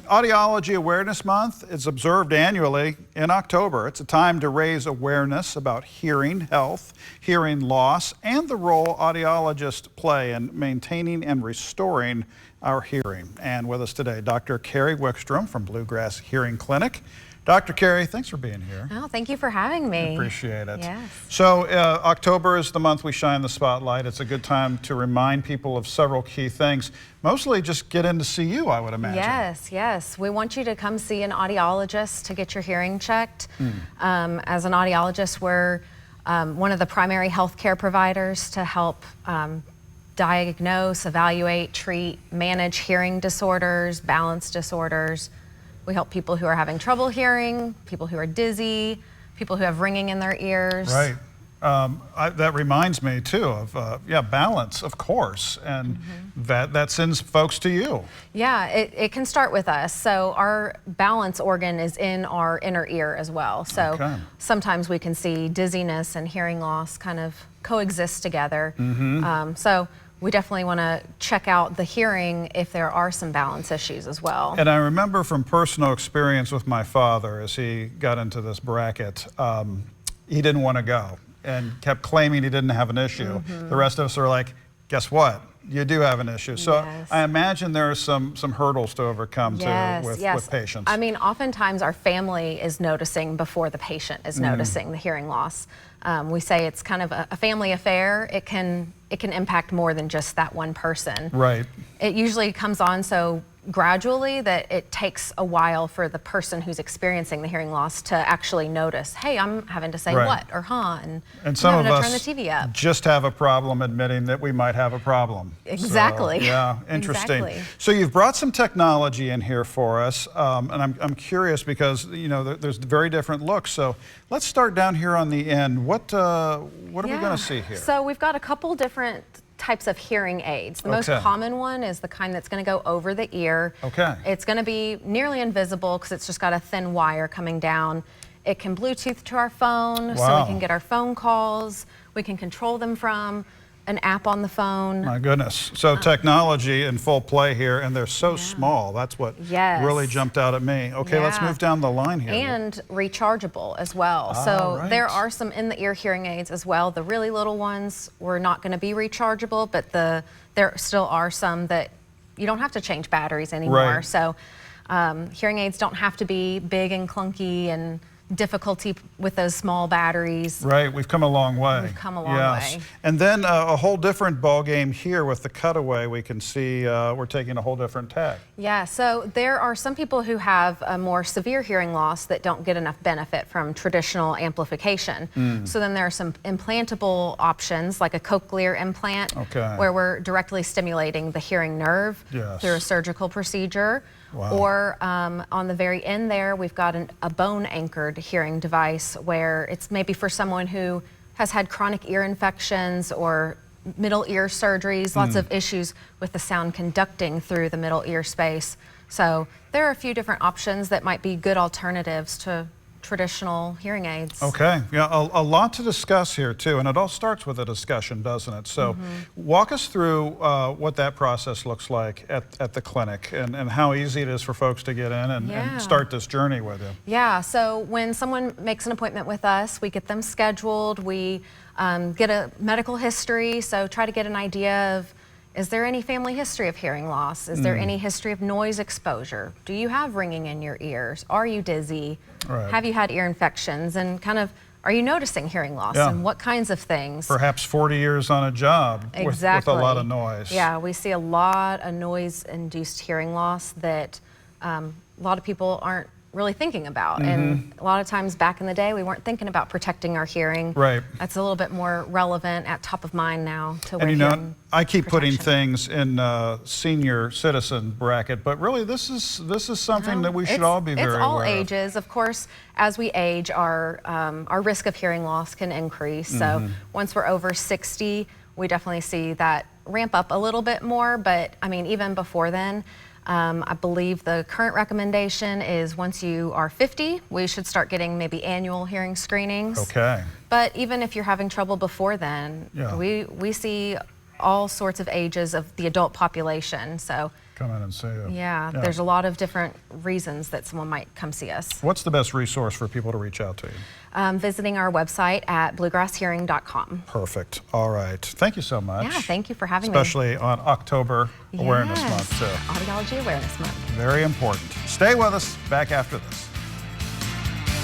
Audiology Awareness Month is observed annually in October. It's a time to raise awareness about hearing health, hearing loss, and the role audiologists play in maintaining and restoring our hearing. And with us today, Dr. Carrie Wickstrom from Bluegrass Hearing Clinic. Dr. Carrie, thanks for being here. Oh, thank you for having me. I appreciate it. Yes. So October is the month we shine the spotlight. It's a good time to remind people of several key things. Mostly just get in to see you, I would imagine. Yes. We want you to come see an audiologist to get your hearing checked. As an audiologist, we're one of the primary healthcare providers to help diagnose, evaluate, treat, manage hearing disorders, balance disorders. We help people who are having trouble hearing, people who are dizzy, people who have ringing in their ears. Right. That reminds me too of balance, of course, and that sends folks to you. Yeah, it can start with us. So our balance organ is in our inner ear as well. So sometimes we can see dizziness and hearing loss kind of coexist together. So we definitely want to check out the hearing if there are some balance issues as well. And I remember from personal experience with my father as he got into this bracket, he didn't want to go and kept claiming he didn't have an issue. The rest of us are like, guess what? You do have an issue. So I imagine there are some hurdles to overcome with patients. I mean, oftentimes our family is noticing before the patient is noticing the hearing loss. We say it's kind of a family affair. It can impact more than just that one person. Right. It usually comes on so gradually that it takes a while for the person who's experiencing the hearing loss to actually notice, hey, I'm having to say what or huh, and some I'm of having us to turn the TV up. Just have a problem admitting that we might have a problem. Exactly. So, yeah, interesting. Exactly. So you've brought some technology in here for us, and I'm curious because there's very different looks. So let's start down here on the end. What are we going to see here? So we've got a couple different types of hearing aids. The most common one is the kind that's going to go over the ear. It's going to be nearly invisible because it's just got a thin wire coming down. It can Bluetooth to our phone, so we can get our phone calls. We can control them from an app on the phone. My goodness. So technology in full play here, and they're so small. That's what really jumped out at me. Okay, let's move down the line here. And rechargeable as well. So there are some in-the-ear hearing aids as well. The really little ones were not going to be rechargeable, but there still are some that you don't have to change batteries anymore. So hearing aids don't have to be big and clunky and difficulty with those small batteries. Right, we've come a long way. We've come a long way. And then a whole different ball game here with the cutaway. We can see we're taking a whole different tack. Yeah, so there are some people who have a more severe hearing loss that don't get enough benefit from traditional amplification. So then there are some implantable options like a cochlear implant where we're directly stimulating the hearing nerve through a surgical procedure. Or on the very end there, we've got a bone-anchored hearing device where it's maybe for someone who has had chronic ear infections or middle ear surgeries, lots of issues with the sound conducting through the middle ear space. So there are a few different options that might be good alternatives to traditional hearing aids. Okay, yeah, a lot to discuss here too, and it all starts with a discussion, doesn't it? So walk us through what that process looks like at the clinic and how easy it is for folks to get in and start this journey with you. Yeah, so when someone makes an appointment with us, we get them scheduled, we get a medical history, so try to get an idea of, is there any family history of hearing loss? Is there any history of noise exposure? Do you have ringing in your ears? Are you dizzy? Have you had ear infections? And kind of, are you noticing hearing loss? And what kinds of things? Perhaps 40 years on a job with a lot of noise. Yeah, we see a lot of noise-induced hearing loss that a lot of people aren't really thinking about. And a lot of times back in the day, we weren't thinking about protecting our hearing. That's a little bit more relevant, at top of mind now to and I keep putting things in senior citizen bracket, but really this is something that we should all be very aware of. It's all ages. Of course, as we age, our risk of hearing loss can increase. So once we're over 60, we definitely see that ramp up a little bit more, but I mean, even before then, I believe the current recommendation is once you are 50, we should start getting maybe annual hearing screenings. But even if you're having trouble before then, we see all sorts of ages of the adult population. So come in and see you. Yeah, there's a lot of different reasons that someone might come see us. What's the best resource for people to reach out to you? Visiting our website at bluegrasshearing.com. Perfect. All right. Thank you so much. Yeah, thank you for having me. Especially on October Awareness Yes, Month, too. Audiology Awareness Month. Very important. Stay with us. Back after this.